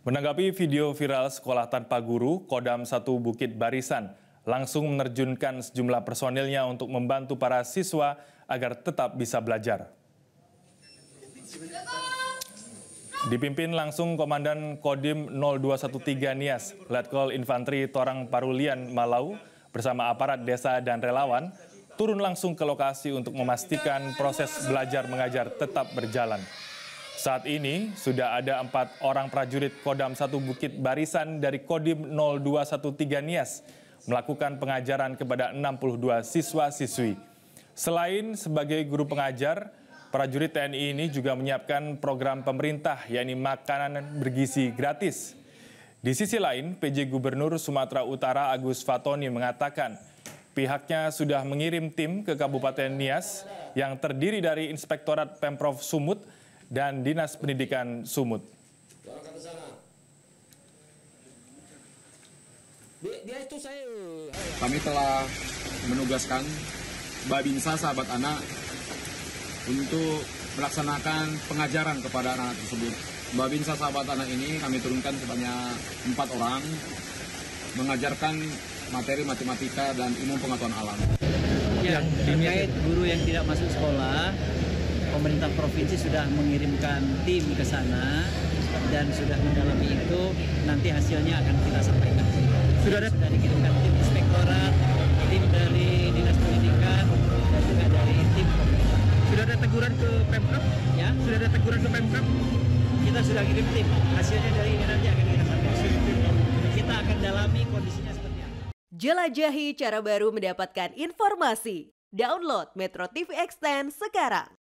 Menanggapi video viral sekolah tanpa guru, Kodam 1 Bukit Barisan langsung menerjunkan sejumlah personilnya untuk membantu para siswa agar tetap bisa belajar. Dipimpin langsung Komandan Kodim 0213 Nias, Letkol Infantri Torang Parulian Malau bersama aparat desa dan relawan turun langsung ke lokasi untuk memastikan proses belajar mengajar tetap berjalan. Saat ini sudah ada 4 orang prajurit Kodam 1 Bukit Barisan dari Kodim 0213 Nias melakukan pengajaran kepada 62 siswa-siswi. Selain sebagai guru pengajar, prajurit TNI ini juga menyiapkan program pemerintah, yakni makanan bergizi gratis. Di sisi lain, PJ Gubernur Sumatera Utara Agus Fatoni mengatakan pihaknya sudah mengirim tim ke Kabupaten Nias yang terdiri dari Inspektorat Pemprov Sumut dan Dinas Pendidikan Sumut. Kami telah menugaskan Babinsa Sahabat Anak untuk melaksanakan pengajaran kepada anak tersebut. Babinsa Sahabat Anak ini kami turunkan sebanyak 4 orang mengajarkan materi matematika dan ilmu pengetahuan alam. Ya, terkait guru yang tidak masuk sekolah, pemerintah provinsi sudah mengirimkan tim ke sana dan sudah mendalami itu, nanti hasilnya akan kita sampaikan. Sudah dikirimkan tim inspektorat, tim dari Dinas Pendidikan, dan juga dari tim pemerintah. Sudah ada teguran ke Pemprov? Ya, sudah ada teguran ke Pemprov? Kita sudah kirim tim, hasilnya dari ini nanti akan kita sampaikan. Kita akan dalami kondisinya seperti apa. Jelajahi cara baru mendapatkan informasi. Download Metro TV Extend sekarang.